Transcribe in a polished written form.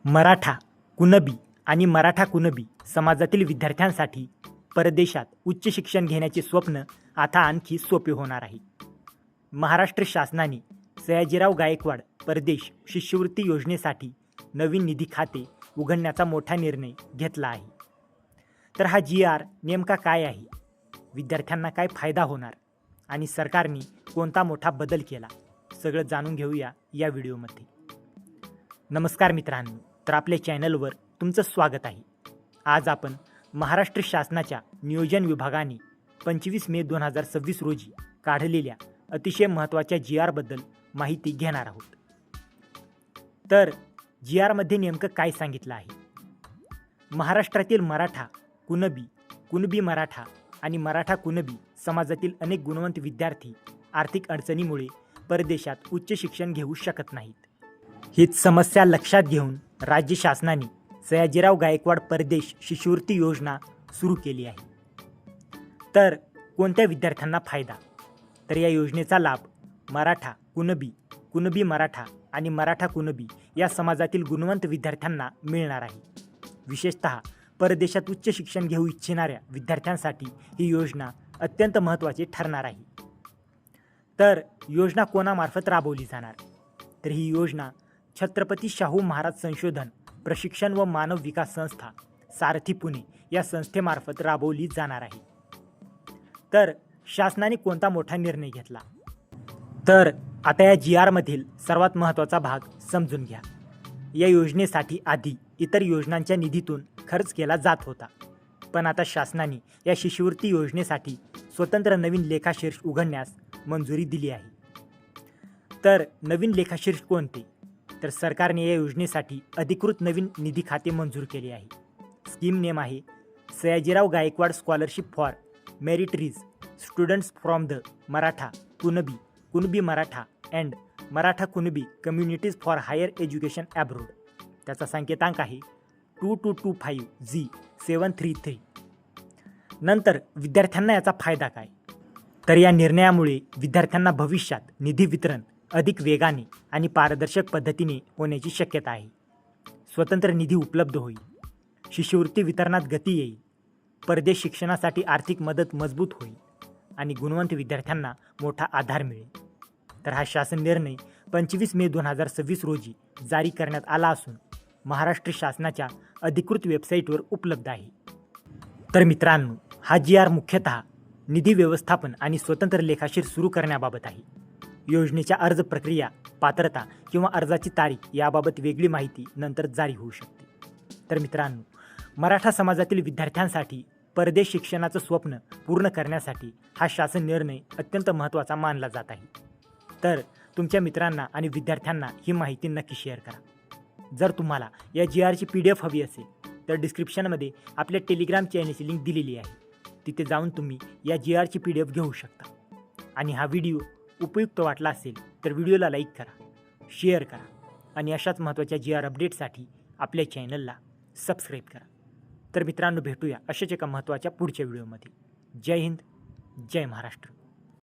मराठा, कुणबी आणि मराठा कुणबी समाजातील विद्यार्थ्यांसाठी परदेशात उच्च शिक्षण घेण्याचे स्वप्न आता आणखी सोपे होणार आहे. महाराष्ट्र शासनाने सयाजीराव गायकवाड परदेश शिष्यवृत्ती योजनेसाठी नवीन निधी खाते उघडण्याचा मोठा निर्णय घेतला आहे. तर हा GR नेमका काय आहे, विद्यार्थ्यांना काय फायदा होणार आणि सरकारने कोणता मोठा बदल केला, सगळं जाणून घेऊया या व्हिडिओमध्ये. नमस्कार मित्रांनो, तर आपल्या चॅनलवर तुमचं स्वागत आहे. आज आपण महाराष्ट्र शासनाच्या नियोजन विभागाने 25 मे 2026 रोजी काढलेल्या अतिशय महत्त्वाच्या GR बद्दल माहिती घेणार आहोत. तर GR मध्ये नेमकं काय सांगितलं आहे? महाराष्ट्रातील मराठा, कुणबी मराठा आणि मराठा कुणबी समाजातील अनेक गुणवंत विद्यार्थी आर्थिक अडचणीमुळे परदेशात उच्च शिक्षण घेऊ शकत नाहीत. हीच समस्या लक्षात घेऊन राज्य शासनाने सयाजीराव गायकवाड परदेश शिष्यवृत्ती योजना सुरू केली आहे. तर कोणत्या विद्यार्थ्यांना फायदा? तर या योजनेचा लाभ मराठा, कुणबी मराठा आणि मराठा कुणबी या समाजातील गुणवंत विद्यार्थ्यांना मिळणार आहे. विशेषतः परदेशात उच्च शिक्षण घेऊ इच्छिणाऱ्या विद्यार्थ्यांसाठी ही योजना अत्यंत महत्त्वाची ठरणार आहे. तर योजना कोणामार्फत राबवली जाणार? तर ही योजना छत्रपती शाहू महाराज संशोधन, प्रशिक्षण व मानव विकास संस्था सारथी पुणे या संस्थेमार्फत राबवली जाणार आहे. तर शासनाने कोणता मोठा निर्णय घेतला? तर आता या GR मधील सर्वात महत्त्वाचा भाग समजून घ्या. या योजनेसाठी आधी इतर योजनांच्या निधीतून खर्च केला जात होता, पण आता शासनाने या शिष्यवृत्ती योजनेसाठी स्वतंत्र नवीन लेखाशीर्ष उघडण्यास मंजुरी दिली आहे. तर नवीन लेखाशीर्ष कोणते? तर सरकारने या योजनेसाठी अधिकृत नवीन निधी खाते मंजूर केले आहे. स्कीम नेम आहे Sayajirao Gaikwad scholarship for meritorious students from the Maratha, Kunbi Maratha and Maratha Kunbi communities for higher education abroad. त्याचा संकेतांक आहे 2225G733. नंतर विद्यार्थ्यांना याचा फायदा काय? तर या निर्णयामुळे विद्यार्थ्यांना भविष्यात निधी वितरण अधिक वेगाने आणि पारदर्शक पद्धतीने होण्याची शक्यता आहे. स्वतंत्र निधी उपलब्ध होईल, शिष्यवृत्ती वितरणात गती येईल, परदेश शिक्षणासाठी आर्थिक मदत मजबूत होईल आणि गुणवंत विद्यार्थ्यांना मोठा आधार मिळेल. तर हा शासन निर्णय 25 मे 2026 रोजी जारी करण्यात आला असून महाराष्ट्र शासनाच्या अधिकृत वेबसाईटवर उपलब्ध आहे. तर मित्रांनो, हा GR मुख्यतः निधी व्यवस्थापन आणि स्वतंत्र लेखाशीर सुरू करण्याबाबत आहे. योजनेच्या अर्ज प्रक्रिया, पात्रता किंवा अर्जाची तारीख याबाबत वेगळी माहिती नंतर जारी होऊ शकते. तर मित्रांनो, मराठा समाजातील विद्यार्थ्यांसाठी परदेश शिक्षणाचं स्वप्न पूर्ण करण्यासाठी हा शासन निर्णय अत्यंत महत्त्वाचा मानला जात आहे. तर तुमच्या मित्रांना आणि विद्यार्थ्यांना ही माहिती नक्की शेअर करा. जर तुम्हाला या GRची PDF हवी असेल तर डिस्क्रिप्शनमध्ये आपल्या टेलिग्राम चॅनलची लिंक दिलेली आहे. तिथे जाऊन तुम्ही या GRची PDF घेऊ शकता. आणि हा व्हिडिओ उपयुक्त वाटला असेल तर व्हिडिओला लाईक करा, शेअर करा आणि अशाच महत्त्वाच्या GR अपडेटसाठी आपल्या चॅनलला सबस्क्राईब करा. तर मित्रांनो, भेटूया अशाच एका महत्त्वाच्या पुढच्या व्हिडिओमध्ये. जय हिंद, जय महाराष्ट्र.